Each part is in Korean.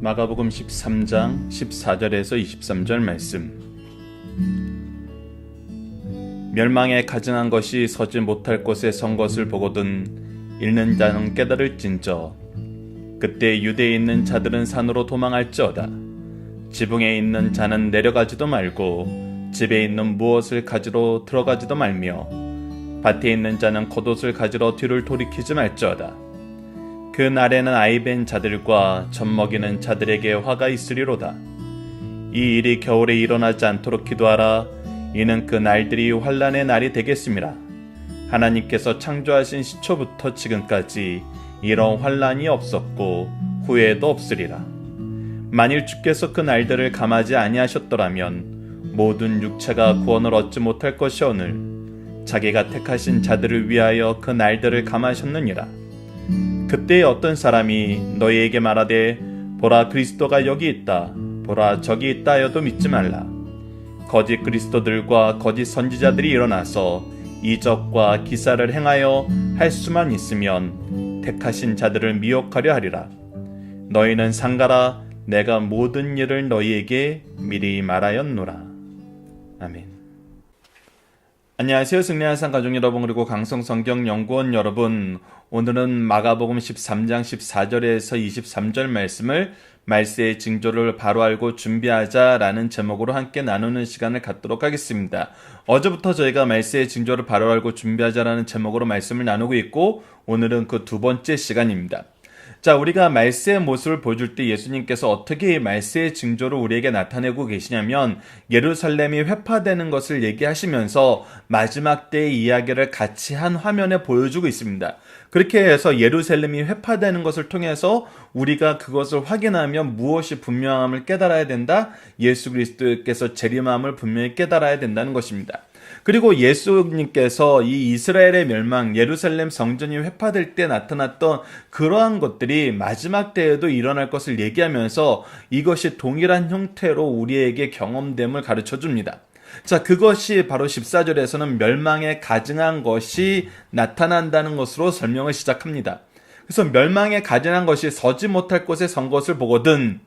마가복음 13장 14절에서 23절 말씀. 멸망에 가증한 것이 서지 못할 곳에 선 것을 보거든 읽는 자는 깨달을진저. 그때 유대에 있는 자들은 산으로 도망할지어다. 지붕에 있는 자는 내려가지도 말고 집에 있는 무엇을 가지러 들어가지도 말며 밭에 있는 자는 겉옷을 가지러 뒤를 돌이키지 말지어다. 그 날에는 아이벤 자들과 젖먹이는 자들에게 화가 있으리로다. 이 일이 겨울에 일어나지 않도록 기도하라. 이는 그 날들이 환난의 날이 되겠음이라. 하나님께서 창조하신 시초부터 지금까지 이런 환난이 없었고 후에도 없으리라. 만일 주께서 그 날들을 감하지 아니하셨더라면 모든 육체가 구원을 얻지 못할 것이오늘 자기가 택하신 자들을 위하여 그 날들을 감하셨느니라. 그때 어떤 사람이 너희에게 말하되 보라 그리스도가 여기 있다 보라 저기 있다 하여도 믿지 말라. 거짓 그리스도들과 거짓 선지자들이 일어나서 이적과 기사를 행하여 할 수만 있으면 택하신 자들을 미혹하려 하리라. 너희는 상가라. 내가 모든 일을 너희에게 미리 말하였노라. 아멘. 안녕하세요. 승리한산 가족 여러분, 그리고 강성성경연구원 여러분. 오늘은 마가복음 13장 14절에서 23절 말씀을 말세의 징조를 바로 알고 준비하자라는 제목으로 함께 나누는 시간을 갖도록 하겠습니다. 어제부터 저희가 말세의 징조를 바로 알고 준비하자라는 제목으로 말씀을 나누고 있고, 오늘은 그 두 번째 시간입니다. 자, 우리가 말세의 모습을 보여줄 때 예수님께서 어떻게 말세의 징조를 우리에게 나타내고 계시냐면, 예루살렘이 회파되는 것을 얘기하시면서 마지막 때의 이야기를 같이 한 화면에 보여주고 있습니다. 그렇게 해서 예루살렘이 회파되는 것을 통해서 우리가 그것을 확인하면 무엇이 분명함을 깨달아야 된다? 예수 그리스도께서 재림함을 분명히 깨달아야 된다는 것입니다. 그리고 예수님께서 이 이스라엘의 멸망, 예루살렘 성전이 회파될 때 나타났던 그러한 것들이 마지막 때에도 일어날 것을 얘기하면서 이것이 동일한 형태로 우리에게 경험됨을 가르쳐 줍니다. 자, 그것이 바로 14절에서는 멸망에 가증한 것이 나타난다는 것으로 설명을 시작합니다. 그래서 멸망에 가증한 것이 서지 못할 곳에 선 것을 보거든.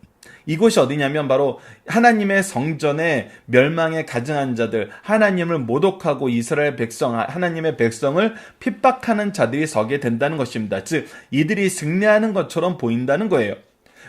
이곳이 어디냐면 바로 하나님의 성전에 멸망에 가증한 자들, 하나님을 모독하고 이스라엘 백성, 하나님의 백성을 핍박하는 자들이 서게 된다는 것입니다. 즉, 이들이 승리하는 것처럼 보인다는 거예요.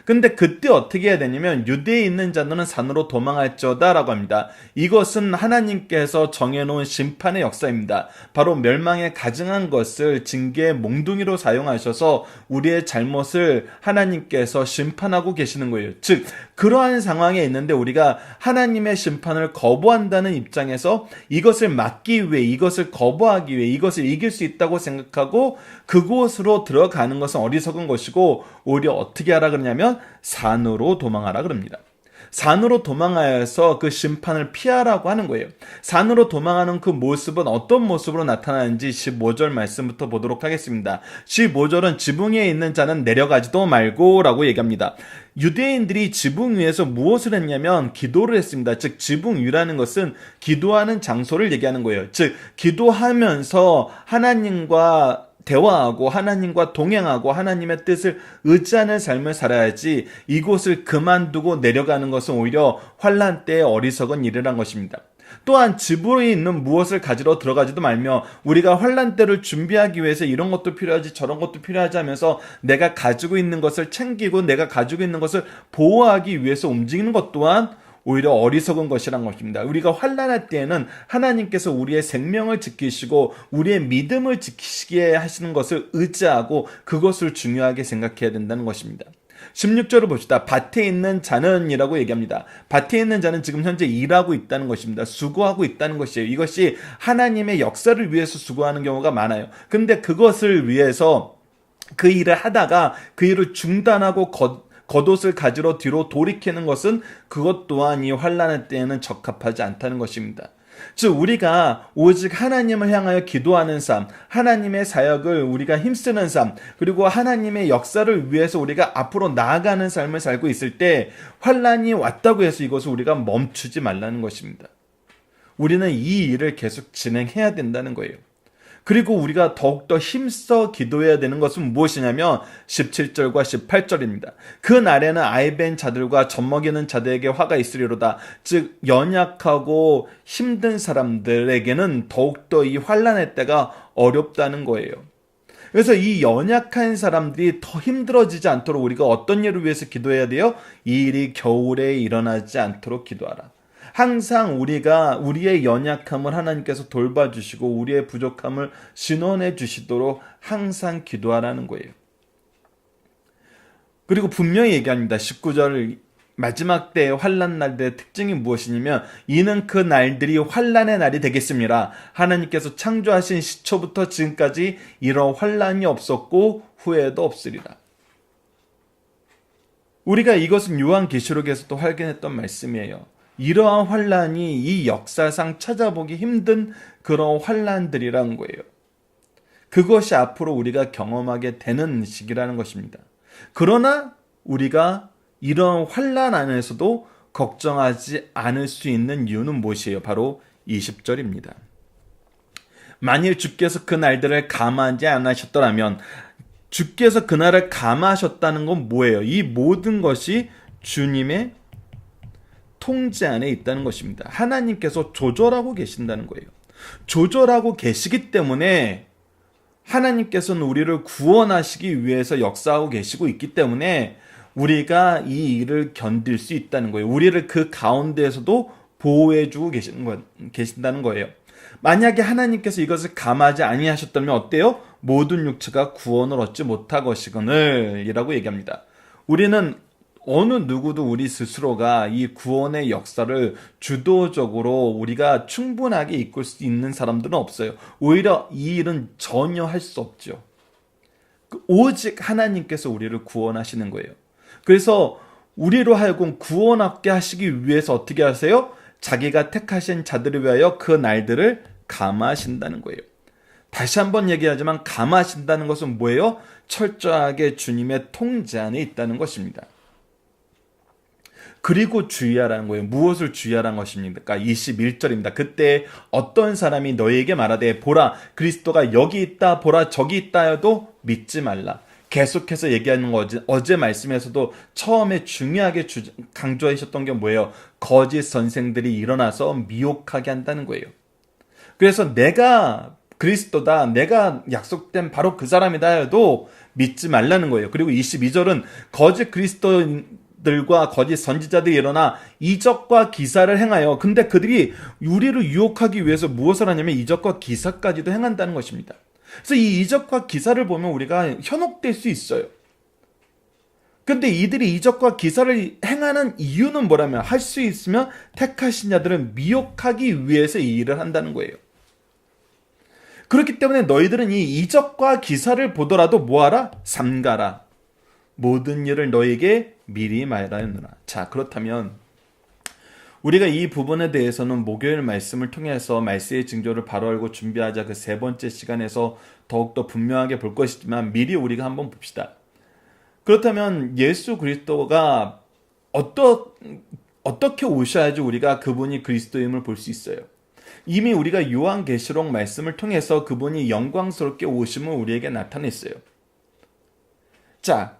근데 그때 어떻게 해야 되냐면 유대에 있는 자들은 산으로 도망할지어다 라고 합니다. 이것은 하나님께서 정해놓은 심판의 역사입니다. 바로 멸망에 가증한 것을 징계의 몽둥이로 사용하셔서 우리의 잘못을 하나님께서 심판하고 계시는 거예요. 즉, 그러한 상황에 있는데 우리가 하나님의 심판을 거부한다는 입장에서 이것을 막기 위해, 이것을 거부하기 위해, 이것을 이길 수 있다고 생각하고 그곳으로 들어가는 것은 어리석은 것이고, 오히려 어떻게 하라 그러냐면 산으로 도망하라 그럽니다. 산으로 도망하여서 그 심판을 피하라고 하는 거예요. 산으로 도망하는 그 모습은 어떤 모습으로 나타나는지 15절 말씀부터 보도록 하겠습니다. 15절은 지붕 위에 있는 자는 내려가지도 말고 라고 얘기합니다. 유대인들이 지붕 위에서 무엇을 했냐면 기도를 했습니다. 즉, 지붕 위라는 것은 기도하는 장소를 얘기하는 거예요. 즉, 기도하면서 하나님과 대화하고 하나님과 동행하고 하나님의 뜻을 의지하는 삶을 살아야지 이곳을 그만두고 내려가는 것은 오히려 환난 때의 어리석은 일이란 것입니다. 또한 지붕에 있는 무엇을 가지러 들어가지도 말며 우리가 환난 때를 준비하기 위해서 이런 것도 필요하지 저런 것도 필요하지 하면서 내가 가지고 있는 것을 챙기고 내가 가지고 있는 것을 보호하기 위해서 움직이는 것 또한 오히려 어리석은 것이란 것입니다. 우리가 환난할 때에는 하나님께서 우리의 생명을 지키시고 우리의 믿음을 지키시게 하시는 것을 의지하고 그것을 중요하게 생각해야 된다는 것입니다. 16절을 봅시다. 밭에 있는 자는 이라고 얘기합니다. 밭에 있는 자는 지금 현재 일하고 있다는 것입니다. 수고하고 있다는 것이에요. 이것이 하나님의 역사를 위해서 수고하는 경우가 많아요. 근데 그것을 위해서 그 일을 하다가 그 일을 중단하고 겉옷을 가지러 뒤로 돌이키는 것은 그것 또한 이 환난의 때에는 적합하지 않다는 것입니다. 즉, 우리가 오직 하나님을 향하여 기도하는 삶, 하나님의 사역을 우리가 힘쓰는 삶, 그리고 하나님의 역사를 위해서 우리가 앞으로 나아가는 삶을 살고 있을 때 환난이 왔다고 해서 이것을 우리가 멈추지 말라는 것입니다. 우리는 이 일을 계속 진행해야 된다는 거예요. 그리고 우리가 더욱더 힘써 기도해야 되는 것은 무엇이냐면 17절과 18절입니다. 그 날에는 아이벤 자들과 젖먹이는 자들에게 화가 있으리로다. 즉 연약하고 힘든 사람들에게는 더욱더 이 환난의 때가 어렵다는 거예요. 그래서 이 연약한 사람들이 더 힘들어지지 않도록 우리가 어떤 일을 위해서 기도해야 돼요? 이 일이 겨울에 일어나지 않도록 기도하라. 항상 우리가 우리의 연약함을 하나님께서 돌봐주시고 우리의 부족함을 신원해 주시도록 항상 기도하라는 거예요. 그리고 분명히 얘기합니다. 19절 마지막 때의 환난 날들의 특징이 무엇이냐면 이는 그 날들이 환난의 날이 되겠습니다. 하나님께서 창조하신 시초부터 지금까지 이런 환난이 없었고 후에도 없으리라. 우리가 이것은 요한계시록에서도 확인했던 말씀이에요. 이러한 환난이 이 역사상 찾아보기 힘든 그런 환난들이라는 거예요. 그것이 앞으로 우리가 경험하게 되는 시기라는 것입니다. 그러나 우리가 이런 환난 안에서도 걱정하지 않을 수 있는 이유는 무엇이에요? 바로 20절입니다. 만일 주께서 그 날들을 감하지 않으셨더라면, 주께서 그날을 감하셨다는 건 뭐예요? 이 모든 것이 주님의 통제 안에 있다는 것입니다. 하나님께서 조절하고 계신다는 거예요. 조절하고 계시기 때문에 하나님께서는 우리를 구원하시기 위해서 역사하고 계시고 있기 때문에 우리가 이 일을 견딜 수 있다는 거예요. 우리를 그 가운데에서도 보호해주고 계신다는 거예요. 만약에 하나님께서 이것을 감하지 아니하셨다면 어때요? 모든 육체가 구원을 얻지 못할 것이거늘 이라고 얘기합니다. 우리는 어느 누구도 우리 스스로가 이 구원의 역사를 주도적으로 우리가 충분하게 이끌 수 있는 사람들은 없어요. 오히려 이 일은 전혀 할 수 없죠. 오직 하나님께서 우리를 구원하시는 거예요. 그래서 우리로 하여금 구원하게 하시기 위해서 어떻게 하세요? 자기가 택하신 자들을 위하여 그 날들을 감하신다는 거예요. 다시 한번 얘기하지만 감하신다는 것은 뭐예요? 철저하게 주님의 통제 안에 있다는 것입니다. 그리고 주의하라는 거예요. 무엇을 주의하라는 것입니까? 21절입니다. 그때 어떤 사람이 너희에게 말하되 보라 그리스도가 여기 있다 보라 저기 있다 해도 믿지 말라. 계속해서 얘기하는 거 어제 말씀에서도 처음에 중요하게 강조하셨던 게 뭐예요? 거짓 선생들이 일어나서 미혹하게 한다는 거예요. 그래서 내가 그리스도다, 내가 약속된 바로 그 사람이다 해도 믿지 말라는 거예요. 그리고 22절은 거짓 그리스도들과 거짓 선지자들이 일어나 이적과 기사를 행하여, 근데 그들이 우리를 유혹하기 위해서 무엇을 하냐면 이적과 기사까지도 행한다는 것입니다. 그래서 이 이적과 기사를 보면 우리가 현혹될 수 있어요. 근데 이들이 이적과 기사를 행하는 이유는 뭐라면 할 수 있으면 택하신 자들은 미혹하기 위해서 이 일을 한다는 거예요. 그렇기 때문에 너희들은 이 이적과 기사를 보더라도 뭐하라? 삼가라. 모든 일을 너에게 미리 말하였느라. 자, 그렇다면 우리가 이 부분에 대해서는 목요일 말씀을 통해서 말세의 징조를 바로 알고 준비하자 그 세 번째 시간에서 더욱더 분명하게 볼 것이지만 미리 우리가 한번 봅시다. 그렇다면 예수 그리스도가 어떻게 오셔야지 우리가 그분이 그리스도임을 볼 수 있어요? 이미 우리가 요한계시록 말씀을 통해서 그분이 영광스럽게 오심을 우리에게 나타냈어요. 자,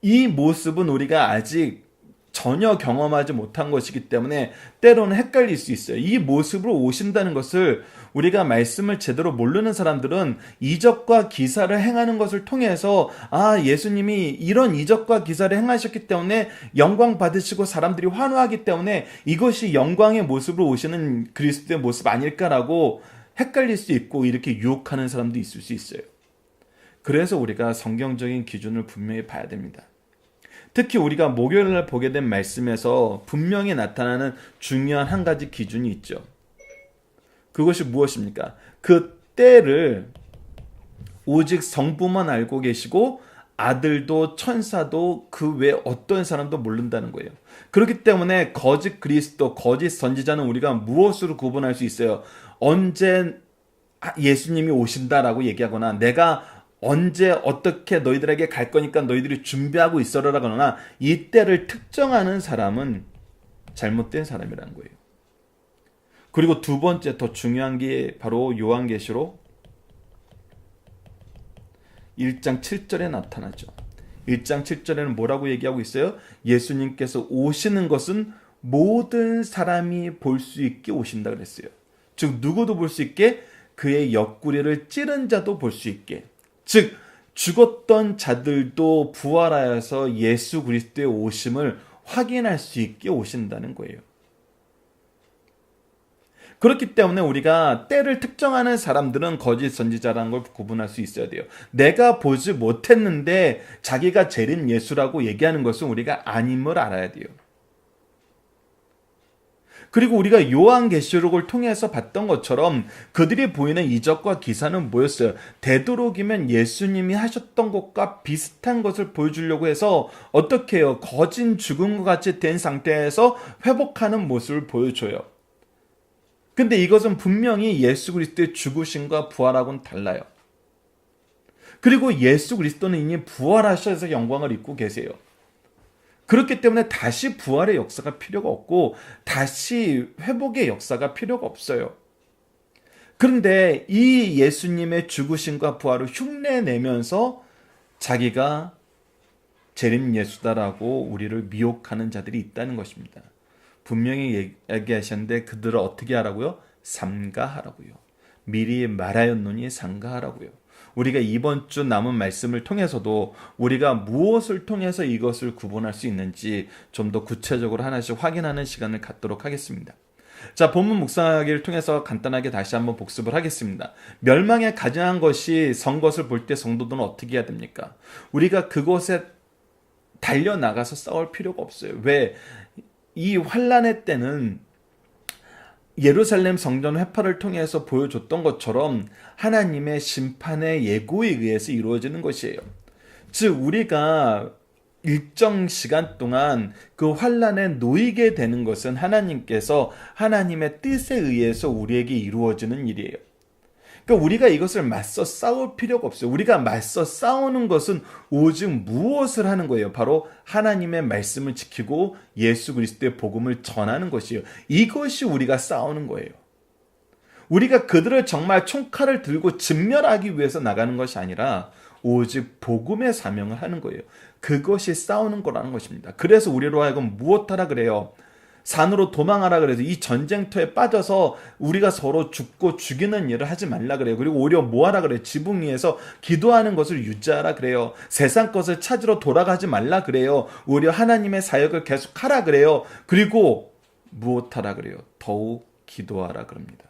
이 모습은 우리가 아직 전혀 경험하지 못한 것이기 때문에 때로는 헷갈릴 수 있어요. 이 모습으로 오신다는 것을 우리가 말씀을 제대로 모르는 사람들은 이적과 기사를 행하는 것을 통해서 예수님이 이런 이적과 기사를 행하셨기 때문에 영광 받으시고 사람들이 환호하기 때문에 이것이 영광의 모습으로 오시는 그리스도의 모습 아닐까라고 헷갈릴 수 있고 이렇게 유혹하는 사람도 있을 수 있어요. 그래서 우리가 성경적인 기준을 분명히 봐야 됩니다. 특히 우리가 목요일날 보게 된 말씀에서 분명히 나타나는 중요한 한 가지 기준이 있죠. 그것이 무엇입니까? 그 때를 오직 성부만 알고 계시고 아들도 천사도 그 외 어떤 사람도 모른다는 거예요. 그렇기 때문에 거짓 그리스도, 거짓 선지자는 우리가 무엇으로 구분할 수 있어요? 언제 예수님이 오신다라고 얘기하거나 내가 언제 어떻게 너희들에게 갈 거니까 너희들이 준비하고 있어라 그러나 이 때를 특정하는 사람은 잘못된 사람이라는 거예요. 그리고 두 번째 더 중요한 게 바로 요한계시록 1장 7절에 나타나죠. 1장 7절에는 뭐라고 얘기하고 있어요? 예수님께서 오시는 것은 모든 사람이 볼 수 있게 오신다 그랬어요. 즉 누구도 볼 수 있게, 그의 옆구리를 찌른 자도 볼 수 있게, 즉 죽었던 자들도 부활하여서 예수 그리스도의 오심을 확인할 수 있게 오신다는 거예요. 그렇기 때문에 우리가 때를 특정하는 사람들은 거짓 선지자라는 걸 구분할 수 있어야 돼요. 내가 보지 못했는데 자기가 재림 예수라고 얘기하는 것은 우리가 아님을 알아야 돼요. 그리고 우리가 요한계시록을 통해서 봤던 것처럼 그들이 보이는 이적과 기사는 뭐였어요? 되도록이면 예수님이 하셨던 것과 비슷한 것을 보여주려고 해서 어떻게 해요? 거진 죽은 것 같이 된 상태에서 회복하는 모습을 보여줘요. 근데 이것은 분명히 예수 그리스도의 죽으심과 부활하고는 달라요. 그리고 예수 그리스도는 이미 부활하셔서 영광을 입고 계세요. 그렇기 때문에 다시 부활의 역사가 필요가 없고 다시 회복의 역사가 필요가 없어요. 그런데 이 예수님의 죽으심과 부활을 흉내내면서 자기가 재림 예수다라고 우리를 미혹하는 자들이 있다는 것입니다. 분명히 얘기하셨는데 그들을 어떻게 하라고요? 삼가하라고요. 미리 말하였노니 삼가하라고요. 우리가 이번 주 남은 말씀을 통해서도 우리가 무엇을 통해서 이것을 구분할 수 있는지 좀 더 구체적으로 하나씩 확인하는 시간을 갖도록 하겠습니다. 자, 본문 묵상하기를 통해서 간단하게 다시 한번 복습을 하겠습니다. 멸망에 가증한 것이 선 것을 볼 때 성도들은 어떻게 해야 됩니까? 우리가 그곳에 달려나가서 싸울 필요가 없어요. 왜? 이 환란의 때는 예루살렘 성전 회파를 통해서 보여줬던 것처럼 하나님의 심판의 예고에 의해서 이루어지는 것이에요. 즉 우리가 일정 시간 동안 그 환란에 놓이게 되는 것은 하나님께서 하나님의 뜻에 의해서 우리에게 이루어지는 일이에요. 그러니까 우리가 이것을 맞서 싸울 필요가 없어요. 우리가 맞서 싸우는 것은 오직 무엇을 하는 거예요? 바로 하나님의 말씀을 지키고 예수 그리스도의 복음을 전하는 것이에요. 이것이 우리가 싸우는 거예요. 우리가 그들을 정말 총칼을 들고 진멸하기 위해서 나가는 것이 아니라 오직 복음의 사명을 하는 거예요. 그것이 싸우는 거라는 것입니다. 그래서 우리로 하여금 무엇하라 그래요? 산으로 도망하라 그래서 이 전쟁터에 빠져서 우리가 서로 죽고 죽이는 일을 하지 말라 그래요. 그리고 오히려 뭐하라 그래요? 지붕 위에서 기도하는 것을 유지하라 그래요. 세상 것을 찾으러 돌아가지 말라 그래요. 오히려 하나님의 사역을 계속하라 그래요. 그리고 무엇하라 그래요? 더욱 기도하라 그럽니다.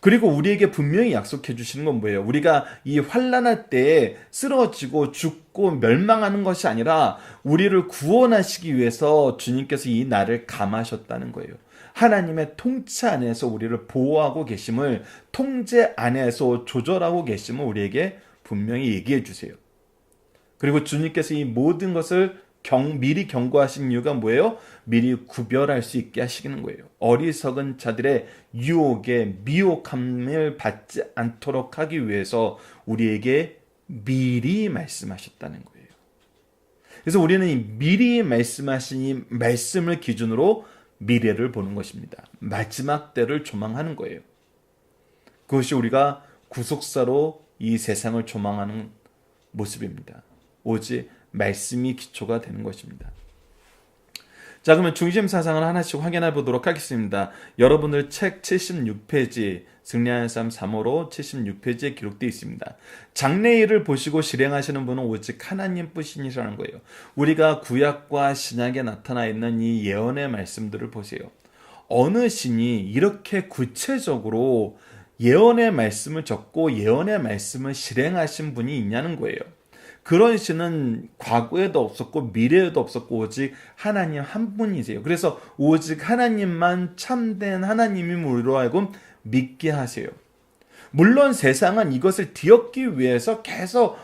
그리고 우리에게 분명히 약속해 주시는 건 뭐예요? 우리가 이 환난할 때에 쓰러지고 죽고 멸망하는 것이 아니라 우리를 구원하시기 위해서 주님께서 이 날을 감하셨다는 거예요. 하나님의 통치 안에서 우리를 보호하고 계심을, 통제 안에서 조절하고 계심을 우리에게 분명히 얘기해 주세요. 그리고 주님께서 이 모든 것을 미리 경고하신 이유가 뭐예요? 미리 구별할 수 있게 하시는 거예요. 어리석은 자들의 유혹에 미혹함을 받지 않도록 하기 위해서 우리에게 미리 말씀하셨다는 거예요. 그래서 우리는 이 미리 말씀하신 이 말씀을 기준으로 미래를 보는 것입니다. 마지막 때를 조망하는 거예요. 그것이 우리가 구속사로 이 세상을 조망하는 모습입니다. 오직 말씀이 기초가 되는 것입니다. 자, 그러면 중심 사상을 하나씩 확인해 보도록 하겠습니다. 여러분들 책 76페이지 승리하는 삶 3호로 76페이지에 기록되어 있습니다. 장래일을 보시고 실행하시는 분은 오직 하나님 뿐이시라는 거예요. 우리가 구약과 신약에 나타나 있는 이 예언의 말씀들을 보세요. 어느 신이 이렇게 구체적으로 예언의 말씀을 적고 예언의 말씀을 실행하신 분이 있냐는 거예요. 그런 신은 과거에도 없었고 미래에도 없었고 오직 하나님 한 분이세요. 그래서 오직 하나님만 참된 하나님임으로 하여금 믿게 하세요. 물론 세상은 이것을 뒤엎기 위해서 계속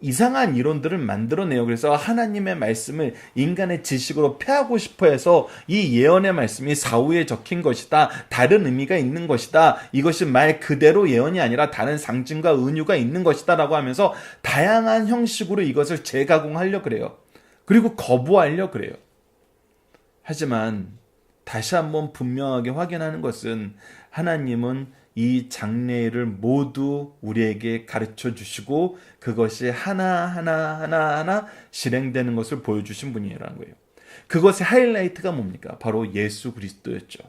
이상한 이론들을 만들어내요. 그래서 하나님의 말씀을 인간의 지식으로 폐하고 싶어 해서 이 예언의 말씀이 사후에 적힌 것이다. 다른 의미가 있는 것이다. 이것이 말 그대로 예언이 아니라 다른 상징과 은유가 있는 것이다 라고 하면서 다양한 형식으로 이것을 재가공하려고 그래요. 그리고 거부하려고 그래요. 하지만 다시 한번 분명하게 확인하는 것은 하나님은 이 장래일을 모두 우리에게 가르쳐 주시고 그것이 하나 실행되는 것을 보여주신 분이라는 거예요. 그것의 하이라이트가 뭡니까? 바로 예수 그리스도였죠.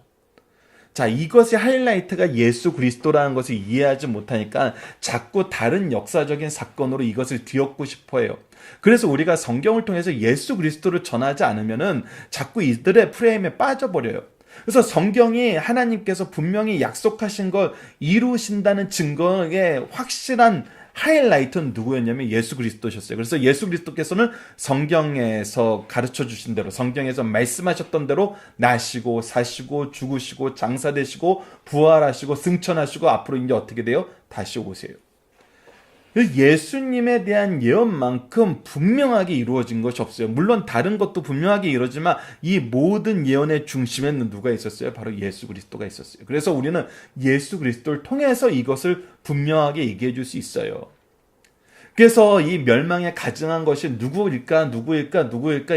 자, 이것의 하이라이트가 예수 그리스도라는 것을 이해하지 못하니까 자꾸 다른 역사적인 사건으로 이것을 뒤엎고 싶어 해요. 그래서 우리가 성경을 통해서 예수 그리스도를 전하지 않으면은 자꾸 이들의 프레임에 빠져버려요. 그래서 성경이 하나님께서 분명히 약속하신 걸 이루신다는 증거의 확실한 하이라이트는 누구였냐면 예수 그리스도셨어요. 그래서 예수 그리스도께서는 성경에서 가르쳐 주신 대로, 성경에서 말씀하셨던 대로 나시고 사시고 죽으시고 장사되시고 부활하시고 승천하시고 앞으로 이제 어떻게 돼요? 다시 오세요. 예수님에 대한 예언만큼 분명하게 이루어진 것이 없어요. 물론 다른 것도 분명하게 이루어지만 이 모든 예언의 중심에는 누가 있었어요? 바로 예수 그리스도가 있었어요. 그래서 우리는 예수 그리스도를 통해서 이것을 분명하게 얘기해 줄 수 있어요. 그래서 이 멸망에 가증한 것이 누구일까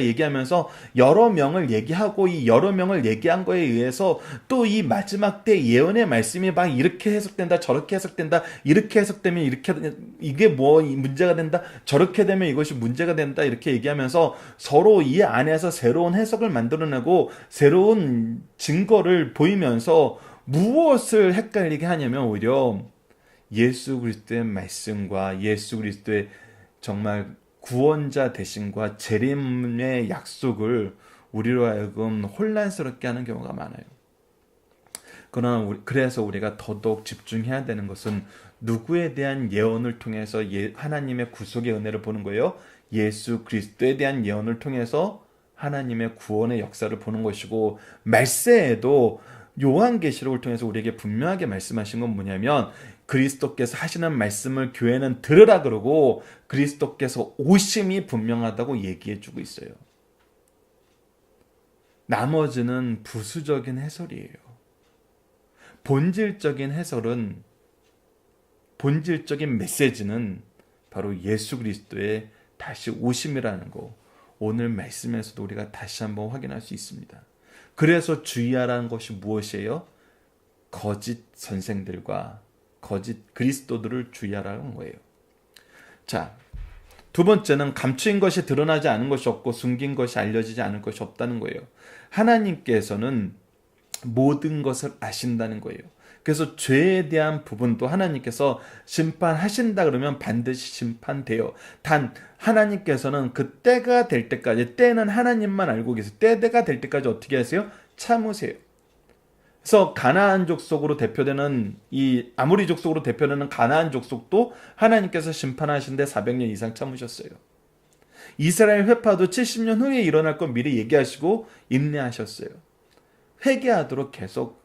얘기하면서 여러 명을 얘기하고 이 여러 명을 얘기한 거에 의해서 또 이 마지막 때 예언의 말씀이 막 이렇게 해석된다, 저렇게 해석된다, 이렇게 해석되면 이렇게 이게 뭐 문제가 된다, 저렇게 되면 이것이 문제가 된다 이렇게 얘기하면서 서로 이 안에서 새로운 해석을 만들어내고 새로운 증거를 보이면서 무엇을 헷갈리게 하냐면 오히려 예수 그리스도의 말씀과 예수 그리스도의 정말 구원자 되심과 재림의 약속을 우리로 하여금 혼란스럽게 하는 경우가 많아요. 그러나 그래서 우리가 더더욱 집중해야 되는 것은 누구에 대한 예언을 통해서 하나님의 구속의 은혜를 보는 거예요. 예수 그리스도에 대한 예언을 통해서 하나님의 구원의 역사를 보는 것이고, 말세에도 요한계시록을 통해서 우리에게 분명하게 말씀하신 건 뭐냐면 그리스도께서 하시는 말씀을 교회는 들으라 그러고 그리스도께서 오심이 분명하다고 얘기해 주고 있어요. 나머지는 부수적인 해설이에요. 본질적인 해설은, 본질적인 메시지는 바로 예수 그리스도의 다시 오심이라는 거, 오늘 말씀에서도 우리가 다시 한번 확인할 수 있습니다. 그래서 주의하라는 것이 무엇이에요? 거짓 선생들과 거짓 그리스도들을 주의하라는 거예요. 자, 두 번째는 감추인 것이 드러나지 않은 것이 없고 숨긴 것이 알려지지 않을 것이 없다는 거예요. 하나님께서는 모든 것을 아신다는 거예요. 그래서 죄에 대한 부분도 하나님께서 심판하신다 그러면 반드시 심판돼요. 단 하나님께서는 그 때가 될 때까지, 때는 하나님만 알고 계세요. 때가 될 때까지 어떻게 하세요? 참으세요. 그래서 가나안 족속으로 대표되는 이 아모리 족속으로 대표되는 가나안 족속도 하나님께서 심판하신데 400년 이상 참으셨어요. 이스라엘 회파도 70년 후에 일어날 건 미리 얘기하시고 인내하셨어요. 회개하도록 계속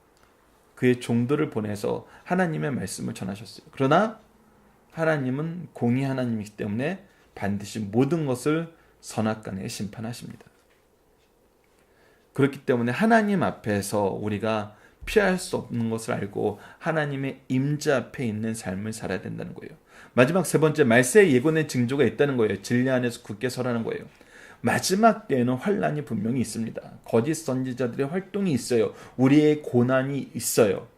그의 종들을 보내서 하나님의 말씀을 전하셨어요. 그러나 하나님은 공의 하나님이기 때문에 반드시 모든 것을 선악간에 심판하십니다. 그렇기 때문에 하나님 앞에서 우리가 피할 수 없는 것을 알고 하나님의 임재 앞에 있는 삶을 살아야 된다는 거예요. 마지막 세 번째, 말세의 예고의 징조가 있다는 거예요. 진리 안에서 굳게 서라는 거예요. 마지막 때에는 환란이 분명히 있습니다. 거짓 선지자들의 활동이 있어요. 우리의 고난이 있어요.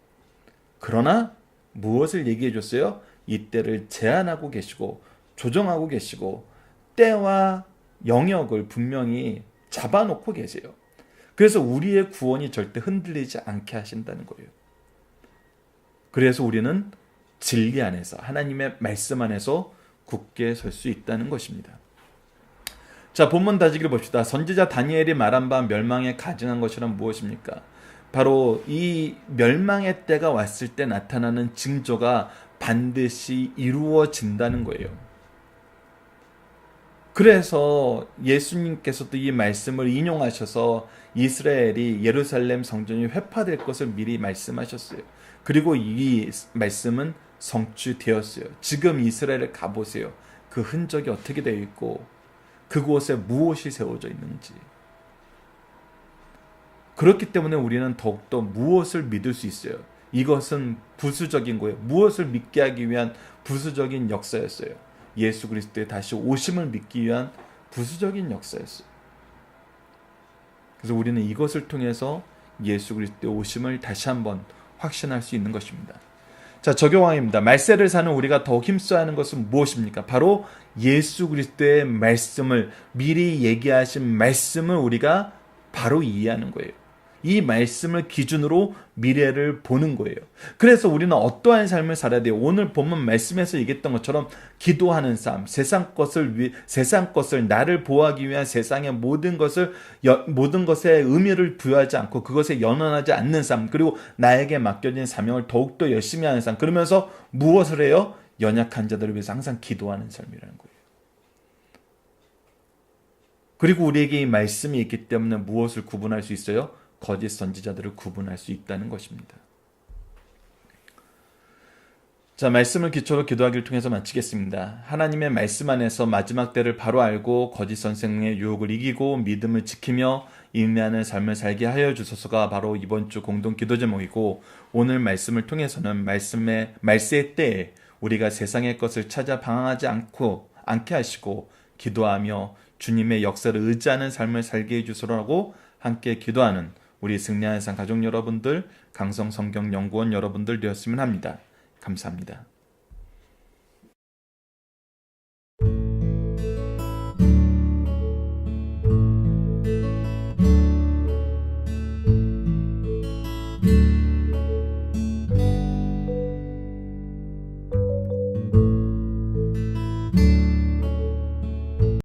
그러나 무엇을 얘기해 줬어요? 이 때를 제한하고 계시고 조정하고 계시고 때와 영역을 분명히 잡아놓고 계세요. 그래서 우리의 구원이 절대 흔들리지 않게 하신다는 거예요. 그래서 우리는 진리 안에서, 하나님의 말씀 안에서 굳게 설 수 있다는 것입니다. 자, 본문 다지기를 봅시다. 선지자 다니엘이 말한 바 멸망에 가증한 것이란 무엇입니까? 바로 이 멸망의 때가 왔을 때 나타나는 징조가 반드시 이루어진다는 거예요. 그래서 예수님께서도 이 말씀을 인용하셔서 이스라엘이 예루살렘 성전이 회파될 것을 미리 말씀하셨어요. 그리고 이 말씀은 성취되었어요. 지금 이스라엘을 가보세요. 그 흔적이 어떻게 되어 있고 그곳에 무엇이 세워져 있는지. 그렇기 때문에 우리는 더욱더 무엇을 믿을 수 있어요. 이것은 부수적인 거예요. 무엇을 믿게 하기 위한 부수적인 역사였어요. 예수 그리스도의 다시 오심을 믿기 위한 부수적인 역사였어요. 그래서 우리는 이것을 통해서 예수 그리스도의 오심을 다시 한번 확신할 수 있는 것입니다. 자, 적용항입니다. 말세를 사는 우리가 더욱 힘써야 하는 것은 무엇입니까? 바로 예수 그리스도의 말씀을, 미리 얘기하신 말씀을 우리가 바로 이해하는 거예요. 이 말씀을 기준으로 미래를 보는 거예요. 그래서 우리는 어떠한 삶을 살아야 돼요? 오늘 본문 말씀에서 얘기했던 것처럼 기도하는 삶, 세상 것을 나를 보호하기 위한 세상의 모든 것에 의미를 부여하지 않고 그것에 연연하지 않는 삶, 그리고 나에게 맡겨진 사명을 더욱더 열심히 하는 삶. 그러면서 무엇을 해요? 연약한 자들을 위해서 항상 기도하는 삶이라는 거예요. 그리고 우리에게 이 말씀이 있기 때문에 무엇을 구분할 수 있어요? 거짓 선지자들을 구분할 수 있다는 것입니다. 자, 말씀을 기초로 기도하기를 통해서 마치겠습니다. 하나님의 말씀 안에서 마지막 때를 바로 알고 거짓 선생의 유혹을 이기고 믿음을 지키며 인내하는 삶을 살게 하여 주소서가 바로 이번 주 공동 기도 제목이고, 오늘 말씀을 통해서는 말세의 때에 우리가 세상의 것을 찾아 방황하지 않게 하시고 기도하며 주님의 역사를 의지하는 삶을 살게 해주소서라고 함께 기도하는 우리 승리하는 삶 가족 여러분들, 강성성경연구원 여러분들 되었으면 합니다. 감사합니다.